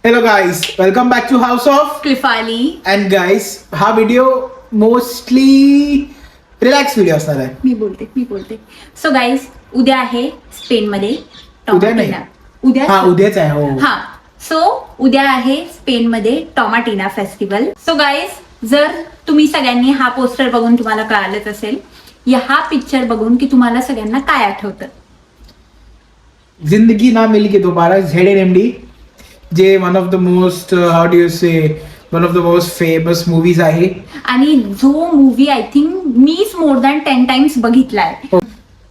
Hello guys, welcome back to House of क्लिफाली. and guys, हा video mostly relax video असणार आहे. मी बोलते. So guys, उद्या आहे स्पेन मध्ये उद्या नाही. उद्या हा उद्याच आहे हो. हा. सो उद्या आहे स्पेन मध्ये टॉमाटिना फेस्टिवल. सो गाईज, जर तुम्ही सगळ्यांनी हा पोस्टर बघून तुम्हाला कळालंच असेल, या हा पिक्चर बघून की तुम्हाला सगळ्यांना काय आठवतं. जिंदगी ना मिलेगी दोबारा ZNMD, जे one of the most how do you say one of the most famous movies आहे. आणि जो मूवी आय थिंक मीच मोर दॅन 10 टाइम्स बघितलाय.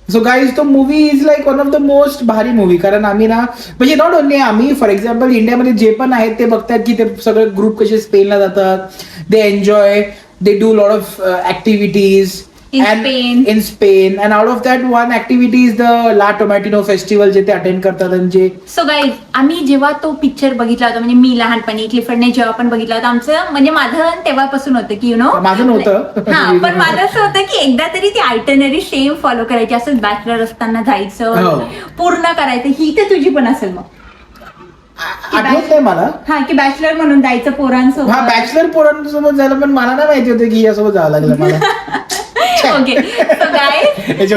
सो गाईज, तो movie is like one of the most भारी मूवी. कारण आम्ही ना, म्हणजे नॉट ओनली आम्ही, फॉर एक्झाम्पल इंडियामध्ये जे पण आहेत ते बघतात की ते सगळे ग्रुप कसे स्पेनला जातात, they enjoy, they do lot of activities in Spain, and out of that one activity is the La Tomatina festival जे ते अटेंड करतात. आणि जे सो गाईज, आम्ही जेव्हा तो पिक्चर बघितला होता, म्हणजे मी लहानपणी क्लिफर्डने जेव्हा पण बघितला होता, आमचं म्हणजे माझं तेव्हापासून होतं की माझं नव्हतं. हा, पण माझं असं होतं की एकदा तरी ती आयटनरी सेम फॉलो करायची, असं बॅचलर असताना जायचं, पूर्ण करायचं. ही तर तुझी पण असेल मग. आठवत नाही मला. हा, की बॅचलर म्हणून जायचं पोरांसोबत. हा, बॅचलर पोरांसोबत झालं, पण मला नाही माहिती होतं की यासोबत जावं लागलं मला. Okay. So guys,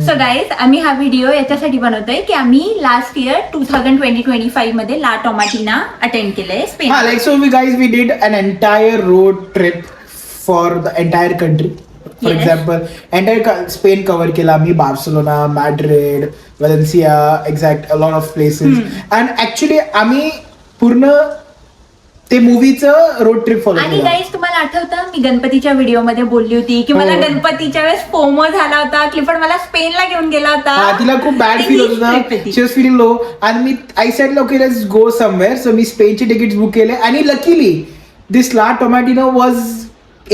so guys, आम्ही हा व्हिडिओ याच्यासाठी बनवतोय की आम्ही लास्ट इयर 2020-25 मध्ये ला टॉमाटिना अटेंड केलंय स्पेन. हा, like so we did an entire road trip for the entire country. For example entire Spain cover केला आम्ही, Barcelona, Madrid, Valencia, exact, a lot of places. And actually आम्ही पूर्ण ते मूवीचं road trip follow आणि केलं. Guys, तुम्हाला आठवतं मी गणपतीच्या व्हिडिओ मध्ये बोलली होती की मला गणपतीच्या वेळेस फोमो झाला होता. क्लिफर्ड मला स्पेनला घेऊन गेला होता. तिला खूप बॅड फील होत होता, शी वॉज फीलिंग लो. आणि मी I said okay let's go somewhere. So मी स्पेनचे तिकीट्स बुक केले आणि luckily this La Tomatina was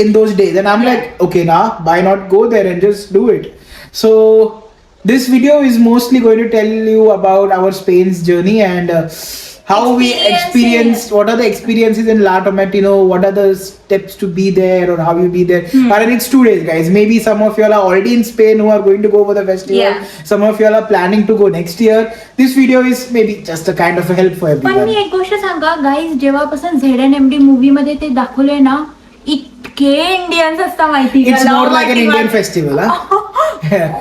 in those days, and I'm like, okay, now why not go there and just do it? So this video is mostly going to tell you about our Spain's journey and how we experienced, what are the experiences in La Tomatina, what are the steps to be there or how you be there. And it's 2 days, guys. Maybe some of you all are already in Spain who are going to go for the festival. Some of you all are planning to go next year. This video is maybe just a kind of a help for everyone. पण मी एक गोष्ट सांगा guys, जेव्हापासून ZNMD movie मध्ये ते दाखवलंय ना, इतके इंडियन्स असतात माहिती. It's more like an Indian festival.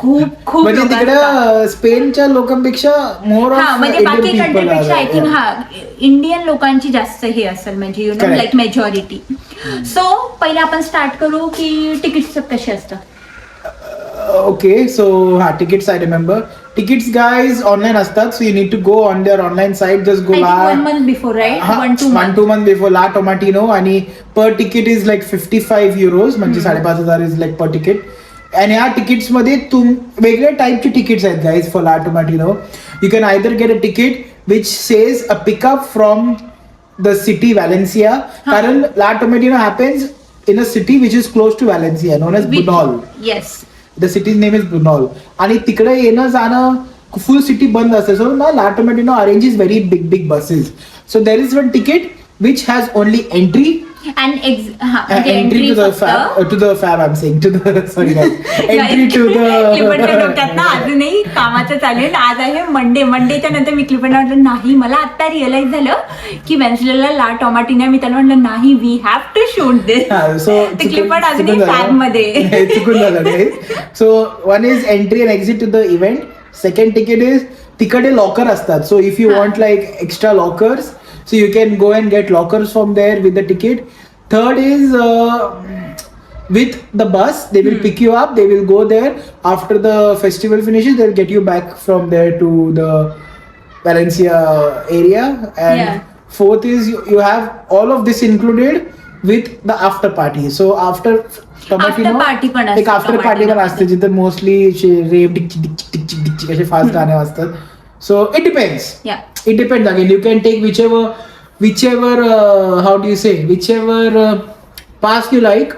खूप म्हणजे तिकडे स्पेनच्या लोकांपेक्षा मोर ऑफ म्हणजे बाकी कंट्रीपेक्षा आय थिंक इंडियन लोकांची जास्त हे असेल, म्हणजे you know like majority. So पहिले आपण स्टार्ट करू की तिकीट्स कसे असतात. ओके, सो हा, tickets I remember. Tickets guys online असतात, so you need to go on their online site. Just go 1 month before, right? 1-2 month before La Tomatina. आणि per ticket is like 55 euros, म्हणजे 5,500 is like per ticket. आणि ह्या tickets मध्ये वेगळ्या टाईपचे tickets आहेत guys for La Tomatina. You can either get a ticket which says a pickup from the city Valencia. कारण La Tomatina happens in a city which is close to Valencia, known as Bunol. Yes, the city's name is Bunol. आणि तिकडे येणं जाणं फुल city बंद असते. So ना La Tomatina arranges very big buses. So there is one ticket which has only entry and entry to the fab. I'm saying to the sorry guys, entry to the डोक्यात ना अजूनही कामाचं चालेल. आज आहे मंडेच्या नंतर मी क्लिफर्डला म्हटलं नाही, मला आता रिअलाइज झालं की वेन्सडेला ला टोमॅटिना. मी त्याला म्हटलं नाही, we have to shoot this. So Clifford अजूनही फॅब मध्ये चुकून झालं. So one is entry and exit to the event. Second ticket is तिकडे लॉकर असतात. So if you want like extra lockers, so you can go and get lockers from there with the ticket. Third is with the bus, they will pick you up, they will go there. After the festival finishes, they'll get you back from there to the Valencia area. And fourth is you have all of this included with the after party. So after टोमॅटिनो एक after party पण असते जिथे mostly rape Dick असे fast गाणे वाजतात. So it depends. It depends again. You can take whichever how do you say, whichever pass you like.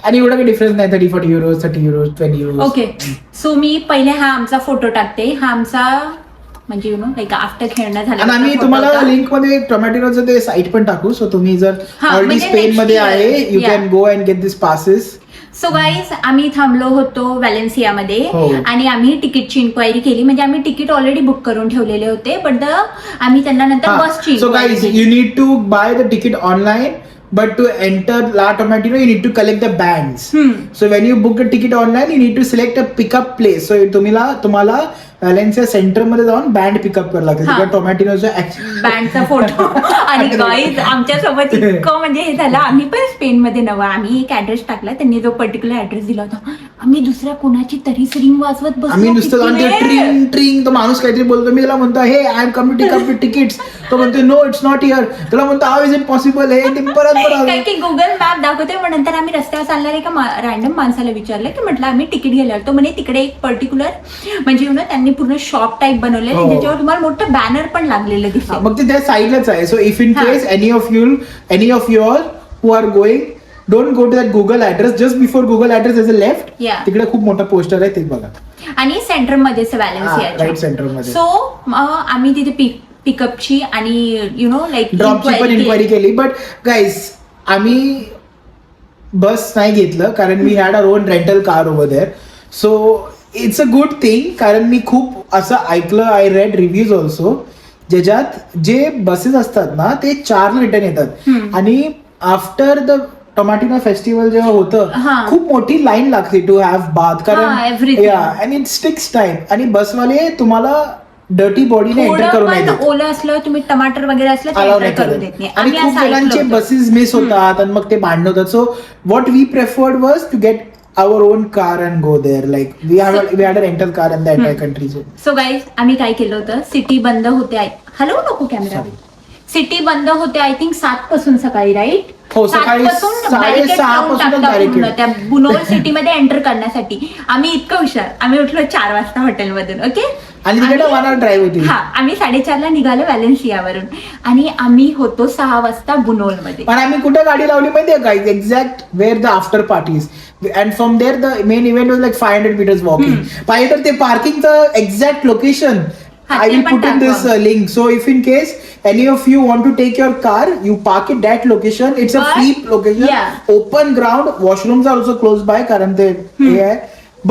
आणि एवढा काही डिफरन्स नाही, 30-40 euros, 30 euros, 20 euros. Okay, so मी पहिले हा आमचा फोटो टाकते. हा आमचा म्हणजे यु नो लाईक आफ्टर खेळणं झालं. आणि आम्ही तुम्हाला लिंक मध्ये टोमॅटिनोचं ते साईट पण टाकू. सो तुम्ही जर ऑलरेडी स्पेन मध्ये आहे, you can go and get this passes. So guys आम्ही थांबलो होतो व्हॅलेन्सियामध्ये हो. आणि आम्ही तिकीटची इन्क्वायरी केली. म्हणजे आम्ही तिकीट ऑलरेडी बुक करून ठेवलेले होते, बट आम्ही त्यांना नंतर बसची So guys, you need to buy the ticket online, but to enter La Tomatino, you need to collect the bands. So when you book a ticket online, you need to select a pickup place. So तुम्हाला व्हॅलेन्सिया centre मध्ये जाऊन band pickup करावं लागतं. तिकडे टोमॅटिनोचा बँडचा photo. आणि guys आमच्या सोबत इतकं म्हणजे हे झालं, आम्ही पण स्पेन मध्ये नवा, आम्ही एक ऍड्रेस टाकला, त्यांनी जो पर्टिक्युलर ऍड्रेस दिला होता, आम्ही दुसऱ्या कोणाची तरी रिंग वाजवत बसलो. आम्ही नुसतं जाऊन ते ट्रिंग ट्रिंग, तो माणूस काहीतरी बोलतो, मी त्याला म्हणतो हे I am coming to pick up tickets. तो म्हणतो नो इट्स नॉट हिअर. त्याला म्हणतो हाऊ इज इट पॉसिबल. हे ते परत काय की गुगल मॅप दाखवतोय. मग नंतर आम्ही रस्त्यावर चालणाऱ्या एका रॅन्डम माणसाला विचारलं की म्हटलं आम्ही तिकीट घ्यायला, तो म्हणे तिकडे एक पर्टिक्युलर म्हणजे त्यांनी पूर्ण शॉप टाईप बनवलेलं, हो. ज्याच्यावर तुम्हाला मोठं बॅनर पण लागलेलं दिसेल. मग ते त्या साईडलाच आहे. So if in case any of your who are going, don't go to that Google address. Just before Google address is a left. तिकडे खूप मोठा पोस्टर आहे, ते बघा. आणि सेंटर मध्ये राईट सेंटर मध्ये. सो आम्ही तिथे पिकअपची आणि लाईक ड्रॉपची पण इन्क्वायरी केली. बट गाईज आम्ही बस नाही घेतलं, कारण we had our own rental car over there. So it's a good thing, कारण मी खूप असं ऐकलं, आय रेड रिव्ह्यूज ऑल्सो, ज्याच्यात जे बसेस असतात ना ते 4 रिटर्न येतात. आणि आफ्टर द टोमॅटिनो फेस्टिवल जेव्हा होतं, खूप मोठी लाईन लागते टू हॅव बाथ, कारण अँड इट टेक्स टाइम. आणि बसवाले तुम्हाला डर्टी बॉडीने एंटर करून नाही देत. ओलं असलं, तुम्ही टमाटर वगैरे असलं अलाव नाही करत. आणि खूप जणांचे बसेस मिस होतात आणि मग ते भांडण होतात. So what we preferred was to get our own car and go there. Like we had a rental car in the entire country. So guys, आम्ही काय केलं होतं, सिटी बंद होते, हॅलो नको कॅमेरा, सिटी बंद होते आय थिंक 7 पासून सकाळी, राईट? हो, सकाळी 6:30 त्या बुनोल सिटी मध्ये एंटर करण्यासाठी. आम्ही इतकं हुशार, आम्ही उठलो 4 वाजता हॉटेलमधून. ओके, आणि तिकडे 1 hour ड्राईव्ह होती. हा, आम्ही 4:30 निघालो व्हॅलेन्सियावरून आणि आम्ही होतो 6 वाजता बुनोल मध्ये. पण आम्ही कुठे गाडी लावली माहितीये guys? Exact where the after parties, and from there the main event was like 500 meters walking. पाहिजे तर ते पार्किंगचं exact location I will put in this link. So if in case any of you want to take your car, you park at that location. It's a free location. Open ground. Washrooms are also close by. कारण ते हे आहे.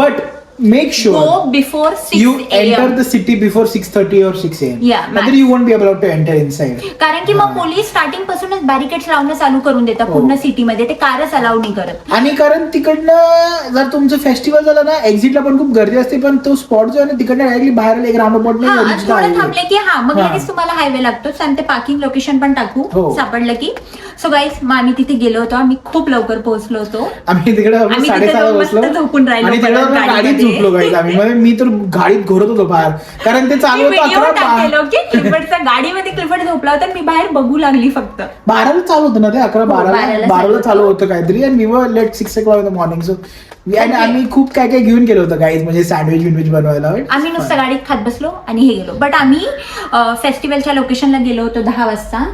But make sure go before 6 you AM. enter the city before 6:30 or 6 AM. Otherwise you won't be allowed to enter inside. कारण की मग police starting पासूनच barricades लावणं चालू करून देतात पूर्ण सिटीमध्ये. ते कारच अलाउ नाही करत. आणि कारण तिकडनं जर तुमचं फेस्टिवल झालं ना, एक्झिटला पण खूप गर्दी असते, पण तो स्पॉट जो आहे ना तिकडनं डायरेक्टली बाहेर एक राऊंड अबाउट थोडं थांबले की मग लगेच तुम्हाला हायवे लागतोच. आणि ते पार्किंग लोकेशन पण टाकू सापडलं की. सो गाईज, मग आम्ही तिथे गेलो होतो, आम्ही खूप लवकर पोहोचलो होतो. आम्ही तिकडे 6:30 बसलो झोपून राहिलो आणि गाडीत झोपलो गाईज आम्ही. मी तर गाडीत घोरत होतो बाहेर, कारण ते चालू होतं 11. क्लिफर्डचा गाडीमध्ये क्लिफर्ड झोपला होता, मी बाहेर बघू लागली फक्त. 12ला चालू होतं ना ते, 11-12ला चालू होतं काहीतरी. आणि we were late 6 o'clock in the morning. So आम्ही खूप काय काय घेऊन गेलो होतो गाईज, म्हणजे सँडविच बनवायला. आम्ही नुसतं गाडीत खात बसलो आणि हे गेलो. बट आम्ही फेस्टिवलच्या लोकेशनला गेलो होतो 10 वाजता.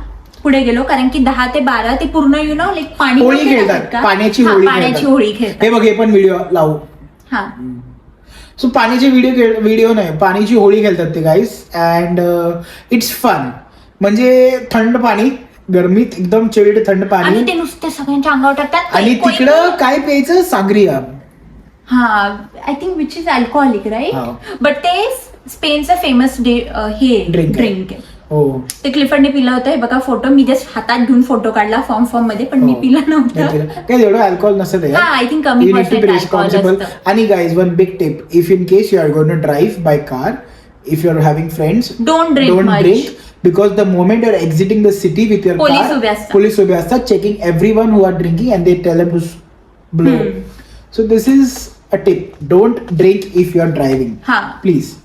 पुढे गेलो, कारण की 10 ते 12 ते पूर्ण लाईक पाणी होळी खेळतात, पाण्याची होळी खेळतात. हे बघ, हे पण व्हिडिओ लावू. हा, सो पाण्याचे व्हिडिओ नाही, पाण्याची होळी खेळतात ते गाईज. And it's fun. म्हणजे थंड पाणी, गरमीत एकदम चिल्ड थंड पाणी, ते नुसते सगळ्यांच्या अंगावर टाकतात. आणि तिकडं काय प्यायचं? सांग्रिया. हा, I think which is alcoholic, right? But ते स्पेनचं फेमस हे ड्रिंक आहे. हो, ते क्लिफर्डने पिलं होतं. हे बघा फोटो, मी जस्ट हातात घेऊन फोटो काढला फॉर्म मध्ये, पण मी पिला नव्हतं. काय एवढं अल्कोहोल नसतं. आय थिंक कमी रिस्पॉन्सिबल. आणि guys, one big tip, if in case you are going to drive by car, if you are having friends, don't drink because the moment you are exiting the city with your car, police उभे असतात checking everyone who are drinking and they tell them to blow. So this is a tip, don't drink if you are driving, please.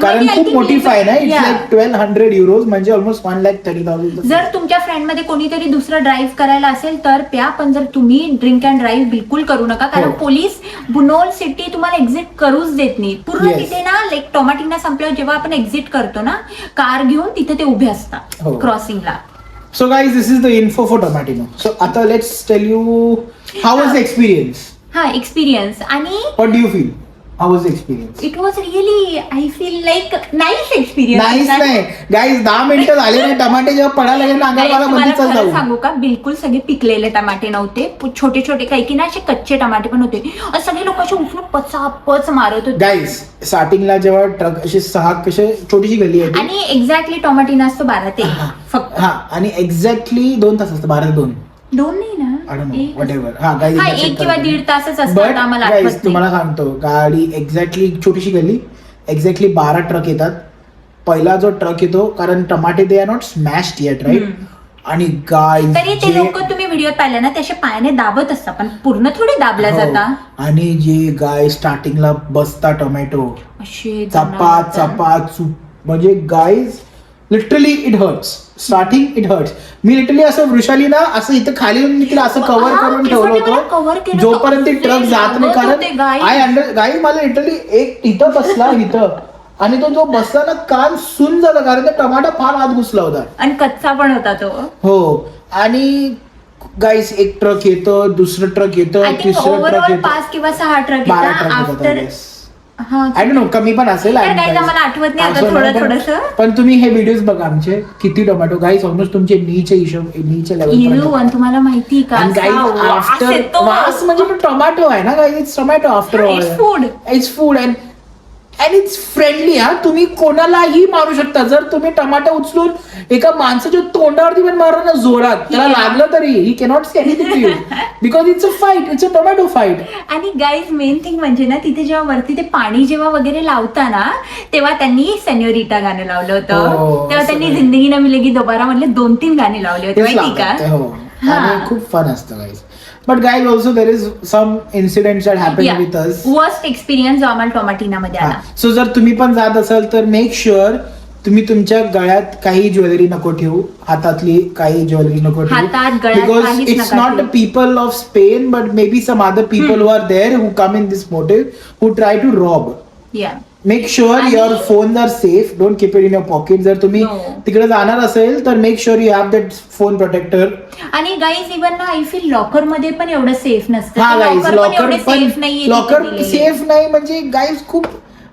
कारण खूप मोठी fine आहे. It's like 1200 euros, म्हणजे almost 1,30,000. जर तुमच्या friend मध्ये कोणीतरी दुसरं ड्राईव्ह करायला असेल तर प्या, पण जर तुम्ही ड्रिंक अँड ड्राईव्ह बिलकुल करू नका, कारण पोलीस बुनोल सिटी तुम्हाला एक्झिट करूच देत नाही पूर्ण. तिथे ना लाईक टोमॅटिना संपल्यावर जेव्हा आपण एक्झिट करतो ना कार घेऊन, तिथे ते उभे असतात क्रॉसिंगला. So guys, this is the info for Tomatina. So आता let's tell you how was the experience. Experience. आणि what do you feel? How was experience? It was really I feel like nice experience. नाहीच नाही guys, 10 मिनिटं झाले नाही, टमाटे जेव्हा पडायला लागले ना अंगावर मला तुम्हाला बंदी खरं जाऊ. सांगू का, बिलकुल सगळे पिकलेले टमाटे नव्हते, छोटे छोटे काही की ना असे कच्चे टमाटे पण होते. आणि सगळे लोक असे उठून पचापच मारत होते. गाईज स्टार्टिंगला जेव्हा ट्रक असे 6 कसे छोटीशी गली आहे ती. आणि एक्झॅक्टली टोमॅटिना असतो 12 ते फक्त. हा, आणि एक्झॅक्टली 2 तास असतं, 12 ते 2. 2 नाही ना, व्हॉटएव्हर. हा गाईज, हा 1 किंवा 1.5 तासच असतात, बट आम्हाला गाईज आठवत तुम्हाला सांगतो, गाडी एक्झॅक्टली छोटीशी गली, एक्झॅक्टली 12 ट्रक येतात. पहिला जो ट्रक येतो, कारण टमाटे they are not smashed yet, right? आणि गाईज तरी ते लोक तुम्ही व्हिडिओ पाहिले ना, त्याचे पायाने दाबत असतात, पण पूर्ण थोडी दाबल्या हो. जाता. आणि जे गाय स्टार्टिंगला बसता टोमॅटो असे चपा चपा चुप, म्हणजे guys literally it hurts. Starting it hurts. Me literally असं वृषाली ना असं इथं खाली येऊन मी तिला असं कव्हर हा, करून केवढं ठेवलं मला cover होतं केलं जोपर्यंत होतं. ट्रक जात नाही. लागत होते गाई. कारण गाई मला लिटरली एक इथं बसला इथं, आणि तो जो बसला ना कान सुन झाला, कारण तो टमाटा फार आत घुसला होता. आणि कच्चा पण होता तो. हो. आणि गाईस एक ट्रक येतं, दुसरं ट्रक येतं, तिसरं ट्रक ओव्हरऑल येतं, 5 किंवा 6 ट्रक 12 येतात ट्रक आफ्टर. येतात. आय डोंट नो, कमी पण असेल. तर guys, आम्हाला आठवत नाही आता असं नाही, थोडंसं. पण तुम्ही हे व्हिडिओज बघा आमचे, किती टोमॅटो गाईस, ऑलमोस्ट तुमचे नीचे लेवल. आणि तुम्हाला माहिती का, आफ्टर वास म्हणजे तो टोमॅटो आहे ना guys, it's tomato after all. It's food. It's food and it's friendly. हा, तुम्ही कोणालाही मारू शकता. जर तुम्ही टमाटा उचलून एका माणसाच्या तोंडावरती पण मारलं ना जोरात, त्याला लागलं तरी he cannot say anything to you, because it's a fight, it's a tomato fight. आणि गाईज मेन थिंग म्हणजे ना, तिथे जेव्हा वरती ते पाणी जेव्हा वगैरे लावताना, तेव्हा त्यांनी सेन्योरिटा गाणं लावलं होतं. हो, तेव्हा त्यांनी जिंदगी न मिलेगी दोबारा मधले 2-3 गाणी लावली होती, माहिती का? हो, आणि खूप फन असतं guys. But guys also there is some incidents that happen with us. Worst experience जो आम्हाला टोमॅटिना मध्ये आला. सो जर तुम्ही पण जात असाल तर मेक शुअर तुम्ही तुमच्या गळ्यात काही ज्वेलरी नको ठेवू, हातातली काही ज्वेलरी नको हातात, ठेवू, गळ्यात बिकॉज काहीच इट्स नका नॉट द ठेवू. People of Spain but may be some other people who are there who come in this motive who try to rob. Make sure your phone are safe, don't keep it in your pocket. जर तुम्ही No. तिकडे जाणार असेल तर make sure you have that phone protector. आणि guys even ना, I feel locker मध्ये पण एवढं सेफ नसतं. हा गाईज, लॉकर सेफ नाहीये, लॉकर सेफ नाही, म्हणजे गाईज खूप,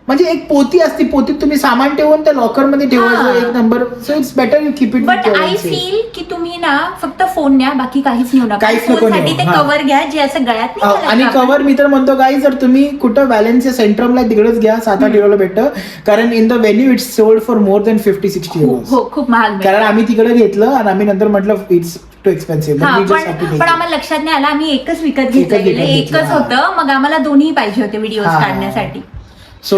म्हणजे एक पोती असते, पोतीत तुम्ही सामान ठेवून त्या लॉकर मध्ये ठेवायचं एक number. So it's better you keep it. But I feel की तुम्ही ना फक्त फोन न्या, बाकी काहीच नेऊ नका. काहीच नको फोनसाठी नेऊ, ते हा. कव्हर घ्या, जे असं गळ्यात नाही घालायचं आणि आपण. कव्हर मी तर म्हणतो गाईज, जर तुम्ही कुठं व्हॅलेन्सिया सेंट्रमला तिकडेच घ्या, 7-8 युरोला भेटतं, कारण in the venue it's sold for more than 50-60 euros. हो, खूप महाग मिळतं. कारण आम्ही तिकडे घेतलं आणि आम्ही नंतर म्हटलं इट्स टू एक्सपेन्सिव्ह. हा, पण आम्हाला लक्षात नाही आलं, आम्ही एकच विकत घेतलं गेलं, घेतलं, एकच हा. होतं, मग आम्हाला दोन्ही पाहिजे होते व्हिडिओ हा. काढण्यासाठी. सो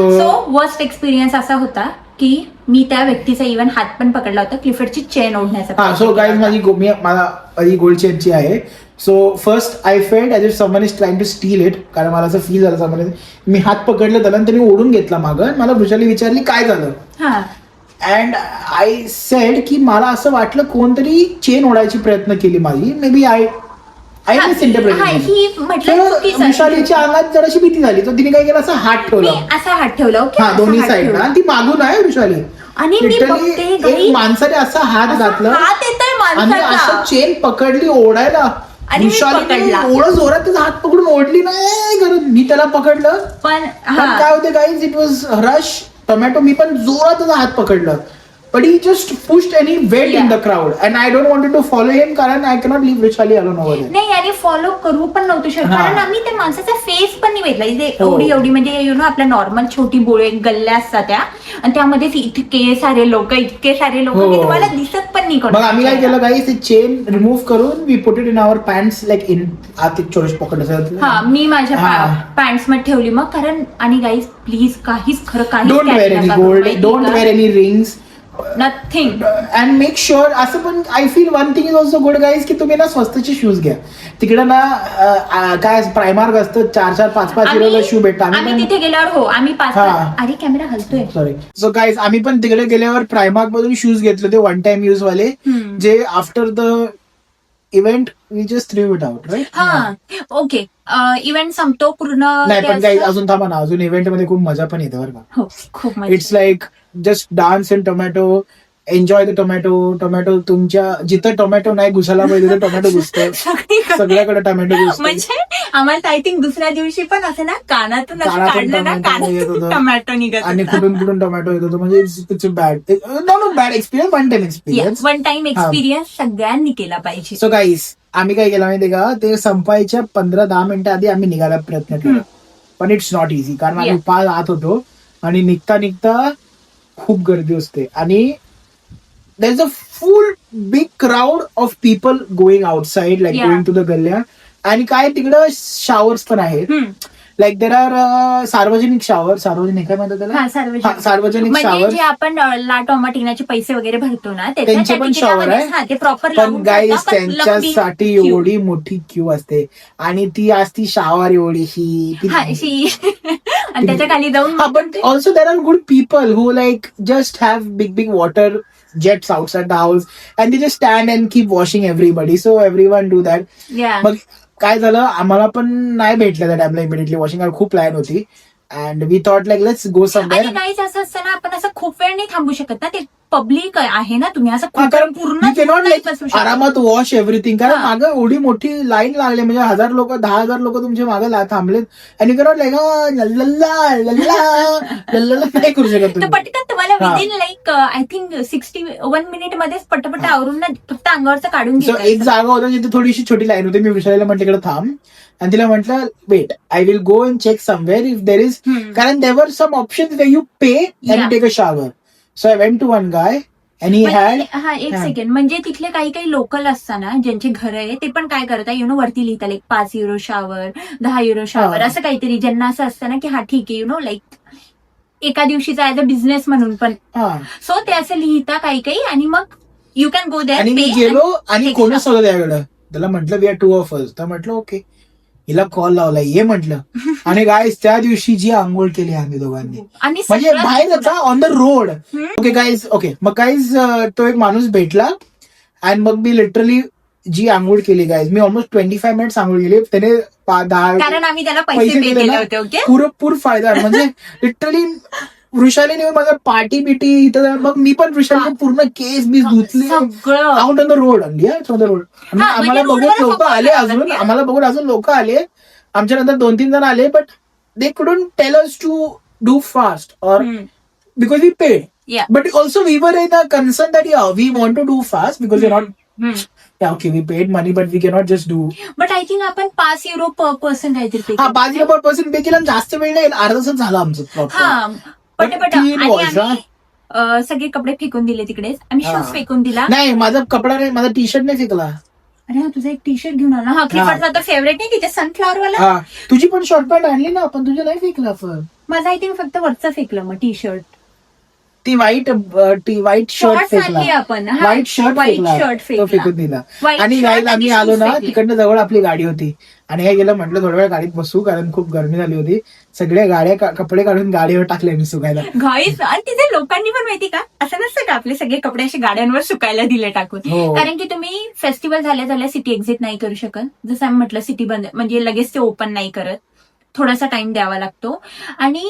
वर्स्ट एक्सपिरियन्स असा होता की मी त्या व्यक्तीचा इव्हन हात पण पकडला होता क्लिफर्डची चेन ओढण्याचा. हा, सो गाईज माझी गोल्ड चेनची आहे. So first I felt as if someone is trying to steal it, कारण मला असं फील झालं समवन, मी हात पकडलं त्याला आणि त्यांनी ओढून घेतला मागं. मला वृषाली विचारली काय झालं, हा, अँड आय सेड की मला असं वाटलं कोणतरी चेन ओढायची प्रयत्न केली माझी. मे बी आय ही म्हटलं चुकीचं. वृषालीच्या अंगात जराशी भीती झाली, तर तिने काय केलं, असं हात मी ठेवला. असा हात ठेवला, ओके, हा, असा दोन्ही हात साईड ठेवला. ती मागून आहे वृषाली. आणि मी Literally बघते एक गाई, माणसाने असा हात असा घातला हात येतोय आणि माणसाचा. असं चेन पकडली ओढायला. आणि मी वृषालीने पकडला. एवढं जोरात त्याचा हात पकडून ओढली नाही करत, मी त्याला पकडलं. पण पण हा, काय होते guys, it was rush tomato. मी पण जोरात त्याचा हात पकडलं, but he just pushed and he went in the crowd and I don't wanted to follow him कारण I cannot leave Vishali alone over there. नाही, आणि फॉलो करू पण नव्हतो शकत, हा. कारण आम्ही त्या माणसाचा फेस पण नाही भेटला. इथे हो. एवढी म्हणजे यु नो आपल्या नॉर्मल छोटी बोळे गल्ल्या असतात त्या, आणि त्यामध्ये इतके सारे लोक हो. मी तुम्हाला दिसत पण नाही. मग आम्ही काय केलं गाईज, ते चेन रिमूव्ह करून we put it in our pants, like in आत एक छोटे पॉकेट असेल. हा, मी माझ्या हा. पॅन्ट्स मध्ये ठेवली मग, कारण आणि गाईज प्लीज काहीच खरं काही don't wear any gold, don't wear any rings, nothing. And make sure. असं पण I feel one thing is also good guys, की तुम्ही ना स्वस्तचे शूज घ्या. तिकडे ना काय प्रायमार्क असतं, 4-4, 5-5 युरोला शू भेटतात. आम्ही तिथे गेल्यावर हो, आम्ही 5, हा. अरे कॅमेरा हलतोय, सॉरी. सो गाईज आम्ही पण तिकडे गेल्यावर प्रायमार्क मधून शूज घेतले होते, वन टाइम युज वाले, जे after the event we just through it out, right. हा, ओके. इव्हेंट संपतो पूर्ण. नाही, ते पण काही असतं. अजून थांबा ना, अजून इव्हेंट मध्ये खूप मजा पण येते बरं का. हो, खूप मजा. It's like just dance in tomato, enjoy the tomato तुमच्या जिथं टोमॅटो नाही घुसायला पाहिजे तिथं टोमॅटो घुसतो. सगळ्याकडे टोमॅटो घुसतो. म्हणजे आम्हाला आय थिंक दुसऱ्या दिवशी पण असं ना कानातून असं कानातून काढलं ना टोमॅटो येत कानातून होतं. टोमॅटो निघत आणि होता. कुठून टोमॅटो येत होतो. म्हणजे it's bad not bad experience, one time experience. One time experience सगळ्यांनी केला पाहिजे. सो गाईस आम्ही काय केलं माहितीये का, ते संपायच्या 15-10 मिनिटं आधी आम्ही निघायला प्रयत्न केला. पण इट्स नॉट इझी कारण आम्ही पार आत होतो आणि निघता खूप गर्दी असते आणि there is a full big crowd of people going outside like Yeah. Going to the गल्ल्या. आणि काय तिकडं शावर्स पण आहेत. लाईक देर आर सार्वजनिक सार्वजनिक काय म्हणतात त्याला, सार्वजनिक म्हणजे शावर. जे आपण ला टोमॅटिनाचे पैसे वगैरे भरतो ना त्यांचे पण shower आहे. ते प्रॉपर पण गाईस त्यांच्यासाठी एवढी मोठी क्यू असते आणि ती असती शावर एवढीशी. आणि त्याच्या खाली जाऊन पण also there are good people who like just have big water jets outside the house and they just stand and keep washing everybody, so everyone do that. मग काय झालं, आम्हाला पण नाही भेटलं त्या टाइमला इमिडिएटली वॉशिंग, खूप लाईन होती and we thought like let's go somewhere. आणि काहीच असं असतं ना, आपण असं खूप वेळ नाही थांबू शकत ना, ते पब्लिक आहे ना, तुम्ही असं खूप कारण पूर्ण कॅनॉट नाही बसू शकत. आरामात वॉश एव्हरीथिंग. कारण मागं एवढी मोठी लाईन लागली म्हणजे 10,000 लोक तुमच्या मागे थांबलेत आणि यू कॅनॉट लाईक लल्ला नाही करू शकत तर तुम्ही. पटकन तुम्हाला within like I think 61 minute मध्येच पटपट आवरून ना फक्त अंगावरचं काढून So, एक घ्यायचं. जागा होता जिथे थोडीशी छोटी लाईन होती. मी विशाला म्हटलं इकडे थांब आणि तिला म्हटलं wait I will go and check somewhere if there is, कारण there some option you pay and take a shower. So I went to one guy and he had. हा एक सेकंड, म्हणजे तिथले काही लोकल असताना ज्यांचे घर आहे ते पण काय करतात वरती लिहितात like 5 euro shower, 10 euro shower असं काहीतरी, ज्यांना असं असतं ना की हा ठीक आहे लाईक एका दिवशीचा ऍज अ बिझनेस म्हणून पण. सो ते असं लिहिता काही आणि मग यू कॅन गो देअर. आणि मी गेलो आणि कोणच होतं त्याकडं. त्याला म्हटलं वी आर 2 of us. तर म्हटलं ओके, हिला कॉल लावला ये म्हटलं. आणि गाईस त्या दिवशी जी आंघोळ केली आम्ही दोघांनी आणि म्हणजे बाहेर on the road. Okay guys, okay मग गाईज तो एक माणूस भेटला आणि मग मी लिटरली जी आंघोळ केली गाईज, मी ऑलमोस्ट 25 मिनिट्स आंघोळ केली. त्याने 10 कारण आम्ही त्याला पैसे पे केले होते. ओके, पुरेपूर फायदा म्हणजे लिटरली वृषालीने माझं पाटी बिटी इथं, मग मी पण वृषालीने पूर्ण केस बीस धुतले सगळं out on the road. On the road. आम्हाला बघून लोक आले अजून लोक आले आमच्या नंतर 2-3 जण आले, but they couldn't tell us to do fast और because we paid. Yeah. But also we were in a concern that we want to do fast because we're not. Okay, we paid money, but we cannot just do. But I think आपण 5 euro पर person काहीतरी पे केलं. 5 euro per person पे केलं आणि जास्त वेळ नाही, अर्धा तास झाला आमचं proper. हा पट तीन आणि वर्ष, आम्ही सगळे कपडे फेकून दिले तिकडेच. आम्ही शूज फेकून दिला. नाही माझा कपडा नाही, माझा टी शर्ट नाही फेकला. अरे हा तुझा एक टी शर्ट घेऊन आला. हा क्लिफर्डचा तर फेवरेट नाही तिथे सनफ्लॉवर वाला. हा तुझी पण शॉर्ट पॅन्ट आणली ना आपण, तुझं नाही फेकला पण. माझा आय थिंक फक्त वरचं फेकलं मग टी शर्ट. ती व्हाईट शर्ट फेकला, आपण व्हाईट शर्ट फेकला, तो फेकून दिला. आणि गाईज आम्ही आलो ना तिकडनं जवळ आपली गाडी होती आणि काय गेलं म्हटलं थोड्या वेळ गाडीत बसू कारण खूप गरमी झाली होती. सगळ्या गाड्या कपडे काढून गाडीवर टाकले मी सुकायला. घाईच. आणि तिथे लोकांनी पण माहिती का असं नसतं का आपले सगळे कपडे असे गाड्यांवर सुकायला दिले टाकून. कारण की तुम्ही फेस्टिवल झाल्या सिटी एक्झिट नाही करू शकत. जसं आम्ही म्हटलं सिटी बंद म्हणजे लगेच ते ओपन नाही करत, थोडासा टाइम द्यावा लागतो. आणि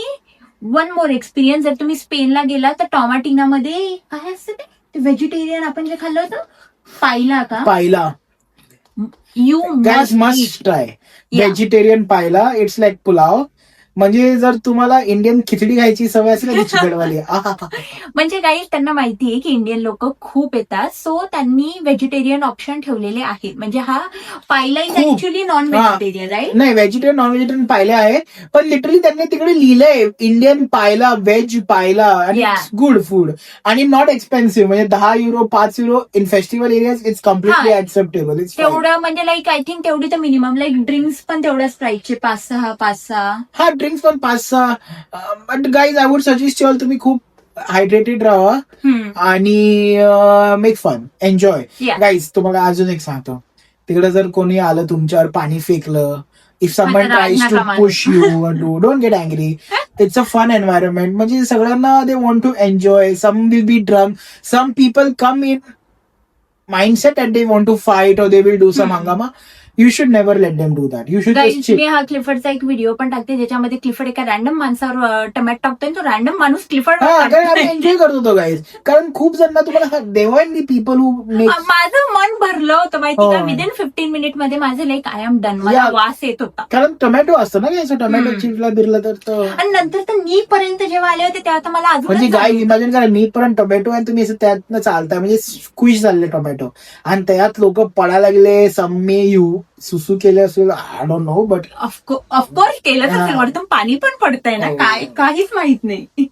वन मोर एक्सपिरियन्स, जर तुम्ही स्पेनला गेला तर टॉमाटिनामध्ये काय असतं ते व्हेजिटेरियन आपण जे खाल्लं होतं paella you must try vegetarian paella. It's like pulao. म्हणजे जर तुम्हाला इंडियन खिचडी खायची सवय असेल ना चिकनवाली, म्हणजे काही त्यांना माहितीये की इंडियन लोक खूप येतात, सो त्यांनी व्हेजिटेरियन ऑप्शन ठेवलेले आहेत. म्हणजे हा paella is actually non vegetarian right. नाही व्हेजिटेरियन नॉन व्हेजिटेरियन पायले आहे, पण लिटरली त्यांनी तिकडे लिहिलंय इंडियन पायला, व्हेज पायला आणि गुड फूड आणि नॉट एक्सपेन्सिव्ह. म्हणजे 10 euro 5 euro in festival areas it's completely acceptable. तेवढं म्हणजे लाईक आय थिंक तेवढी तर मिनिमम. लाईक ड्रिंक्स पण तेवढ्याच प्राइसचे 5-6. हा ड्रिंक्स पण 5-6. But guys I would suggest all तुम्ही खूप हायड्रेटेड राहा आणि मेक फन, एन्जॉय. गाईज तुम्हाला अजून एक सांगतो, तिकडे जर कोणी आलं तुमच्यावर पाणी फेकलं, if someone tries to push you don't get angry. It's a fun environment. म्हणजे सगळ्यांना they want to enjoy. Some will be drunk, some people come in mindset and they want to fight or they will do some hangama. you should never let them do that. You should Guys, just chill. मी हा क्लिफर्डचा एक video पण टाकते ज्याच्यामध्ये Clifford एका random माणसावर tomato टाकतोय आणि तो रॅन्डम माणूस क्लिफर्ड हा, कारण आम्ही एन्जॉय करत होतो गाईज. कारण खूप जण तुम्हाला देवांनी पीपल हू मेक माझं मन भरलं होतं माहिती का. हो. विदिन 15 मिनिट मध्ये माझं लाईक आय एम डन. मला Yeah. वास येत होता. कारण टोमॅटो असतं ना घ्यायचं, टोमॅटो चिरला बिरला तर आणि नंतर तर नी पर्यंत जेव्हा आले होते तेव्हा तर मला म्हणजे अजून गाय इमॅजिन करा नीट पर्यंत टोमॅटो आणि तुम्ही असं त्यातनं चालताय म्हणजे स्क्विश झालेले टोमॅटो आणि त्यात लोक पडायला लागले. सम्मे यू सुसू केले असेल, I don't no, but of course केलंच हा. असेल. वरतून पाणी पण पडतंय ना. हो. काय काहीच माहित नाही.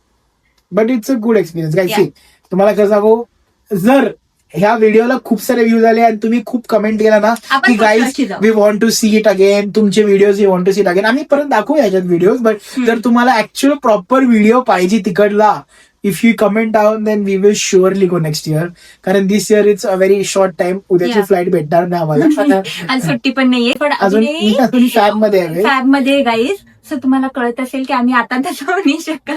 But it's a good experience guys. Yeah. तुम्हाला कसं सांगू, जर ह्या व्हिडिओला खूप सारे व्ह्यूज आले आणि तुम्ही खूप कमेंट केला ना आपण की पुढच्या गाईज वर्षी जाऊ. We want to see it again, तुमचे videos we want to see it again, आम्ही परत दाखवू याच्यात व्हिडिओज. बट जर तुम्हाला ऍक्च्युअल प्रॉपर व्हिडिओ पाहिजे तिकडला, if you comment down then we will surely go next year. कारण this year it's a very short time. उद्याची Yeah. फ्लाईट भेटणार नाही आम्हाला. आणि सुट्टी पण नाहीये. पण अजून फॅब मध्ये आहे. फॅब मध्ये गाईज. सो तुम्हाला कळत असेल की आम्ही आता तर जाऊ नाही शकत.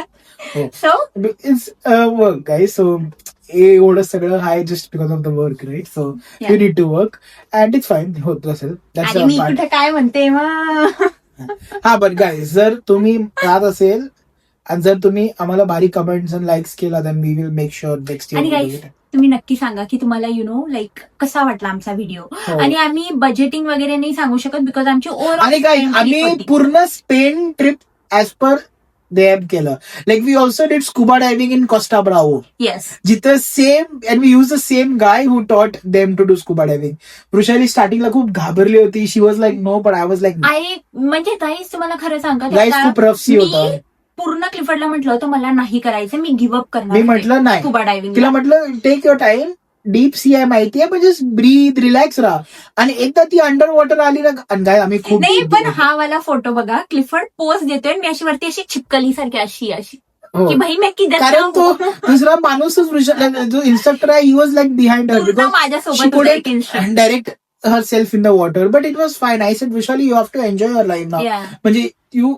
हो. So it's work guys. So एवढं सगळं हाय just because of the work, right? So Yeah. You need to work and it's fine, होत असेल. That's आणि a मी part. कुठे काय म्हणते मग. हा, बट गाईज जर तुम्ही राहत असेल आणि जर तुम्ही आम्हाला बारीक कमेंट्स आणि लाईक्स केला then we will make sure next आणि इयर. गाईज तुम्ही नक्की सांगा की तुम्हाला लाईक कसा वाटला आमचा व्हिडिओ. हो. आणि आम्ही बजेटिंग वगैरे नाही सांगू शकत बिकॉज आमची आणि काय आम्ही पूर्ण Spain trip as per they have केलं. Like we also did scuba diving in Costa Brava, yes. जिथं same and we use the same guy who taught them to do scuba diving. Vrushali स्टार्टिंगला खूप घाबरली होती. She was like no, but I was like म्हणजे guys तुम्हाला खरं सांगा guys खूप रफ सी होता. मी पूर्ण क्लिफर्डला म्हटलं होतं मला नाही करायचं, मी गिव्हअप करणार. मी म्हटलं नाही. Scuba diving. तिला म्हटलं take your time, deep sea आहे माहितीये, पण जस्ट ब्रीथ, रिलॅक्स राहा. आणि एकदा ती अंडर वॉटर आली ना, आणि काय आम्ही खूप नाही पण हा वाला फोटो बघा. क्लिफर्ड पोज देतोय मी अशी वरती अशी छिपकली सारखी अशी हो. की भाई मी किधर कारण तो जाऊ? दुसरा माणूसच जो इन्स्ट्रक्टर आहे, he was like behind her पूर्ण माझ्यासोबत होता एक instructor. Direct her self in the water. But it was fine. I said Vishali you have to enjoy your life now. Yeah. म्हणजे यू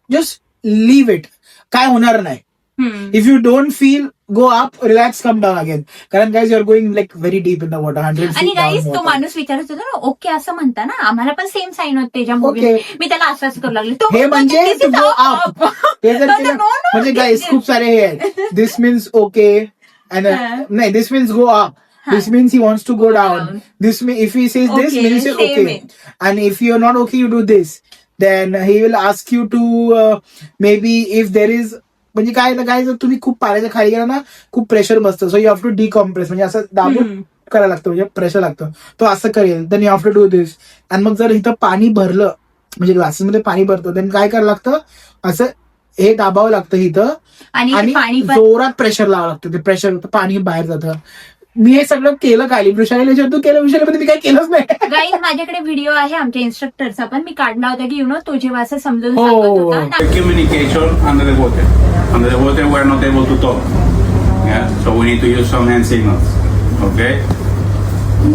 जस्ट लिव्ह इट. काय होणार नाही. Hmm. If you don't feel, go up, relax, come down again. कारण guys you are going like very deep in the water. 100 आणि feet guys down तो water. माणूस विचारत होता ना ओके असं म्हणता ना, आम्हाला पण सेम साईन होते त्याच्या Okay. मूवी. मी त्याला असंच करू लागले. तो हे म्हणतो, म्हणजे "This to is go up." up. हे जर No, केलं- no, no, म्हणजे this गाईज is- खूप सारे हे आहेत. दिस मीन्स ओके अँड हा. नाही, this means go up. This means he wants to go down. down. This means if he says this Okay, means it's same okay. it. And if you're not okay, you do this. Then he will ask you to maybe if there is म्हणजे काय ना काय, जर तुम्ही खूप पाण्याच्या खाली गेला ना, खूप प्रेशर बसतं. सो यू हॅव टू डिकॉम्प्रेस, म्हणजे असं दाबून करायला लागतं, म्हणजे प्रेशर लागतं. तो असं करेल, then you have to do this. आणि मग जर इथं पाणी भरलं, म्हणजे ग्लासेसमध्ये पाणी भरतं, देन काय करायला लागतं, असं हे दाबावं लागतं इथं आणि आणि पाणी पण जोरात प्रेशर लावावं लागतं. ते प्रेशर पाणी बाहेर जातं. मी हे सगळं केलं खाली. वृषालीला तू केलं, वृषालीमध्ये मी काही केलंच नाही. गाईज माझ्याकडे व्हिडिओ आहे आमच्या इन्स्ट्रक्टरचा पण. मी काढला होता की तो जेव्हा असं समजून हो. सांगत होता ना. The communication under the water. Under the water, we're not able to talk. Yeah, so we need to use some hand signals. Okay,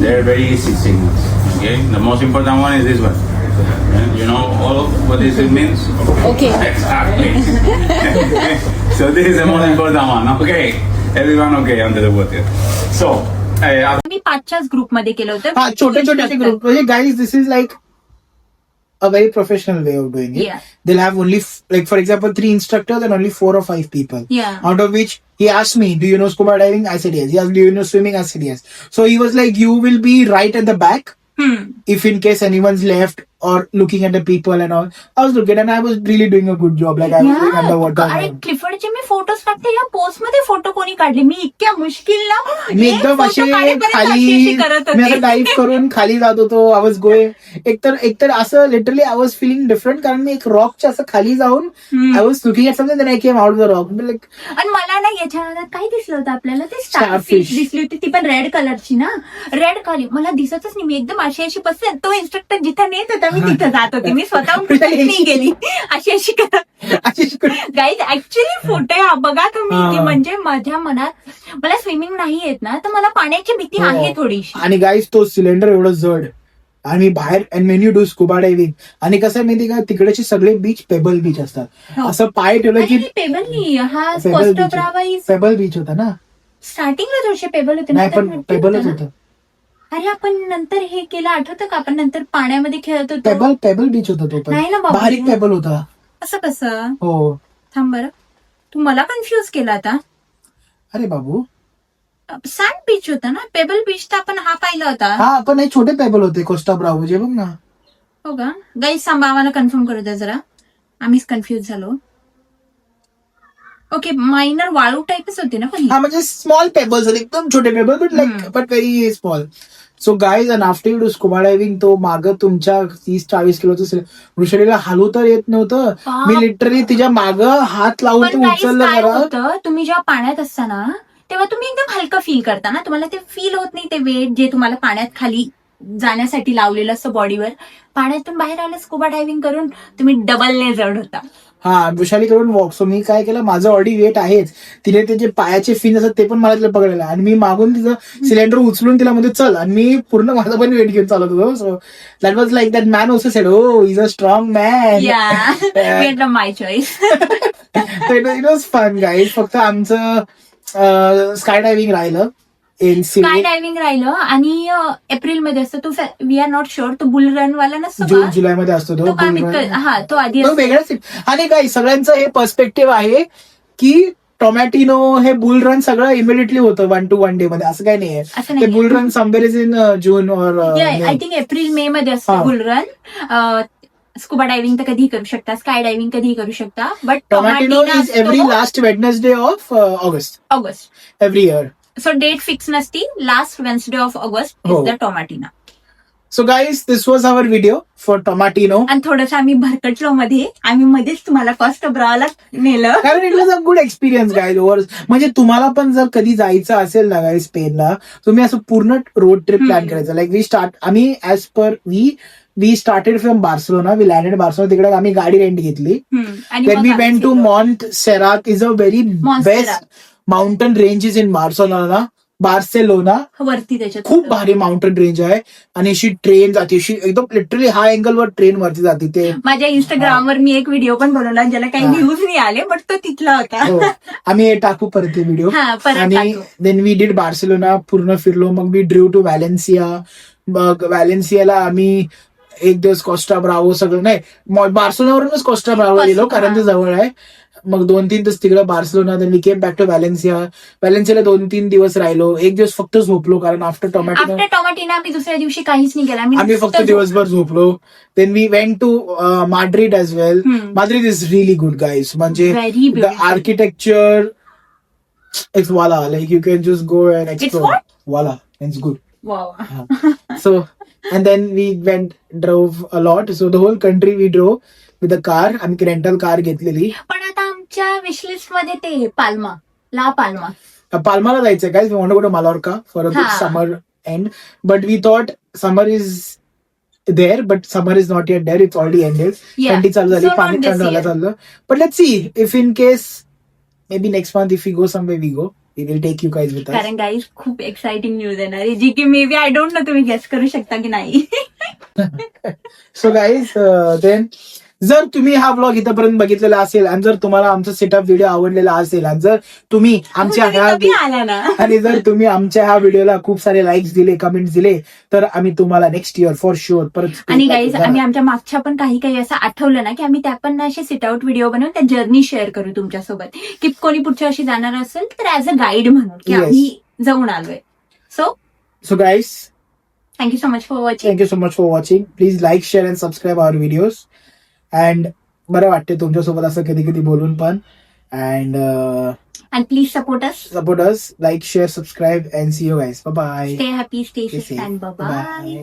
they're very easy signals. Okay, the most important one is this one. Yeah, you know all what this means? Okay. Exactly. So this is the most important one. Okay, everyone okay under the water. So. मी 5च्याच ग्रुपमध्ये केलं होतं. हा, छोटे छोटे group. म्हणजे guys this is like a very professional way of doing it. Yeah. They'll have only, like for example, 3 instructors and only 4 or 5 people. Yeah. Out of which he asked me, do you know scuba diving? I said yes. He asked, do you know swimming? I said yes. So he was like, you will be right at the back if in case anyone's left or looking at the people and all. I was looking and I was really doing a good job. Like I was doing underwater. अरे क्लिफर्डचे मी photos टाकते. या post मध्ये photo कोणी काढले? मी इतक्या मुश्किल ना मी एकदम असे खाली, करत मी आता होते. डाईव्ह करून खाली जात होतो. आय वॉज गोईंग एकतर असं literally I was feeling different. कारण मी एक रॉकच्या असं खाली जाऊन I was looking at something, then I came out the rock. Like आणि मला ना याच्या आधार काय दिसलं होतं आपल्याला, ते Starfish. स्टारफिश दिसली होती. ती पण रेड कलरची ना. रेड कलर मला दिसतच नाही. मी एकदम अशी बसते. तो इन्स्ट्रक्टर जिथे नेत होता मी तिथं जात होती. मी स्वतःहून कुठेच नाही गेली. अशी करत. गाईज ऍक्च्युली फोटो बघा तुम्ही की म्हणजे माझ्या मनात मला स्विमिंग नाही येत ना, तर मला पाण्याची भीती आहे थोडीशी. आणि गाईज तो सिलेंडर एवढं जड आणि बाहेर and main you do scuba diving. आणि कसं आहे माहिती का, तिकडेचे सगळे बीच पेबल बीच असतात. हो. असं पाय ठेवलं की पेबल नाही हा payable Costa beach Brava payable beach होता ना. स्टार्टिंगला थोडेसे पेबल होते. नाही नंतर पण मोठे पेबलच होते ना. होतं. अरे आपण नंतर हे केलं आठवतं का, आपण नंतर पाण्यामध्ये खेळत होतो. पेबल बीच होता तो नाही ना पण बाबू. बारीक पेबल होता. असं कसं? हो. थांब बरं, तू मला कन्फ्युज केला आता. अरे बाबू, सँड बीच होता ना, पेबल बीच तर आपण हा पाहिला होता. हा पण हे छोटे पेबल होते कोस्टा ब्रावो जे बघ ना. हो का गाईस, सांबा आम्हाला कन्फर्म करू द्या जरा, आम्हीच कन्फ्युज झालो. ओके, मायनर वाळू टाईपच होते ना पण. हा म्हणजे स्मॉल पेबल्स एकदम छोटे payable but like but very small. So guys and after you do scuba diving तो मागं तुमच्या 30-40 किलोचं वृषालीला हलू तर येत नव्हतं. मी लिटरली तिच्या मागं हात लावून ते पण guys, उचललं काय जरा. होतं, तुम्ही जेव्हा पाण्यात असताना तेव्हा तुम्ही एकदम हलकं फील करता ना, तुम्हाला ते फील होत नाही ते वेट जे तुम्हाला पाण्यात खाली जाण्यासाठी लावलेलं असतं बॉडीवर. पाण्यातून बाहेर आलं स्कुबा डायव्हिंग करून तुम्ही डबलने जड होता. हा वृषाली करून वॉक. सो मी काय केलं, माझं ऑलरेडी वेट आहेच, तिने त्याचे पायाचे फिन असतात ते पण मला तिला पकडलेलं आणि मी मागून तिचं सिलेंडर उचलून तिला म्हणजे चल, आणि मी पूर्ण माझं पण वेट घेऊन चालत होतो. So that was like that man also said oh is a strong man. My choice. It was fun guys. फक्त आमचं स्काय डायव्हिंग राहिलं इन स्काय डायव्हिंग राहिलं आणि एप्रिल मध्ये असतो तो. वी आर नॉट शुअर तो बुल रन वाला नसतो जून का? जुलै मध्ये असतो तो काय हा तो आधी असतो. वेगळाच. आणि काय सगळ्यांचं हे पर्स्पेक्टिव्ह आहे की टोमॅटिनो हे बुल रन सगळं इमिडिएटली होतं 1 to 1 डे मध्ये, असं काही नाहीये. असं ते नाही. Bull run somewhere is in June और आय थिंक एप्रिल मे मध्ये असतो हा. Boule run. स्कुबा डायव्हिंग तर कधीही करू शकता, स्काय डायव्हिंग कधीही करू शकता, but Tomatina is every last Wednesday of August August. Every year. So date fix नसती, लास्ट वेन्सडे ऑफ ऑगस्ट हो. Is the Tomatina. So guys this was our video for Tomatina. आणि थोडंसं आम्ही भरकटलो मध्ये, आम्ही मध्येच तुम्हाला कॉस्ट ब्राला नेलं. कारण it was a good experience guys. Over म्हणजे तुम्हाला पण जर कधी जायचं असेल ना गाईज स्पेनला, तुम्ही असं पूर्ण रोड ट्रिप प्लॅन करायचं. लाईक आम्ही as per we started from Barcelona, we landed Barcelona. तिकडे आम्ही गाडी रेंट घेतली. आणि Then मग we आम्ही went to गेलो. Montserrat is a very Montserrat. best mountain ranges in Barcelona. वरती त्याच्यात खूप भारी माउंटेन रेंज आहे आणि अशी ट्रेन जाते, अशी एकदम लिटरली हाय अँगल वर ट्रेन वरती जाते. ते माझ्या इंस्टाग्रामवर मी एक व्हिडिओ पण बनवला ज्याला काही व्ह्यूज नाही आले, बट तो तिथला होता. हो, आम्ही हे टाकू परत ते व्हिडिओ. हा, परत आणि टाकू. देन वी डिड बार्सिलोना पूर्ण फिरलो. मग वी ड्रीव टू व्हॅलेन्सिया. मग व्हॅलेन्सियाला आम्ही एक दिवस कोस्टा ब्रावो सगळं नाही, बार्सिलोनावरूनच कोस्टा ब्रावो गेलो कारण ते जवळ आहे. मग 2-3 दिवस तिकडे Barcelona. Then we came back to व्हॅलेन्सियाला 2-3 दिवस राहिलो. एक दिवस फक्त झोपलो कारण आफ्टर टोमॅटिनो आम्ही दुसऱ्या दिवशी काहीच नाही केलं. आम्ही फक्त दिवसभर झोपलो. Then we went to Madrid as well. Madrid is really good guys. म्हणजे Very the beautiful. Architecture it's वाला, like you can just go and explore. what? वाला it's good. Wow. So, and then we drove a lot. So the whole country we drove with a car. आम्ही rental car घेतलेली. पण आता आमच्या wishlist मध्ये ते ला पाल्मा. पाल्माला जायचंय काय, we want to go to Mallorca for a summer end. But we thought summer is there, but summer is not yet there. It's already ended. थंडी चालू झाली, So पाणी not this थंड झालं year. चाललं. But let's see if in case maybe next month if we go somewhere we go. We will take you guys with us. कारण guys खूप exciting news येणार आहे, जी की may be I don't know तुम्ही guess करू शकता की नाही. सो गाईज देन जर तुम्ही हा ब्लॉग इथपर्यंत बघितलेला असेल आणि जर तुम्हाला आमचा सेटअप व्हिडिओ आवडलेला असेल आणि जर तुम्ही आमच्या आला ना आणि जर तुम्ही आमच्या ह्या व्हिडिओला खूप सारे लाईक्स दिले, कमेंट्स दिले, तर आम्ही तुम्हाला नेक्स्ट इयर फॉर शुअर परत. आणि गाईज आम्ही आमच्या मागच्या पण काही असं आठवलं ना की आम्ही त्या पण असे सिट आउट व्हिडिओ बनवून त्या जर्नी शेअर करू तुमच्यासोबत, की कोणी पुढच्या वर्षी जाणार असेल तर ऍज अ गाईड म्हणून की Yes. आम्ही जाऊन आलोय. So guys thank you so much for watching. Thank you so much for watching. Please like, share and subscribe our videos. And बरं वाटते तुमच्यासोबत असं कधी कधी बोलून पण. And please support support us, like, share, subscribe, and see you guys. Bye bye. Stay happy, stay Stay safe, safe. and bye bye.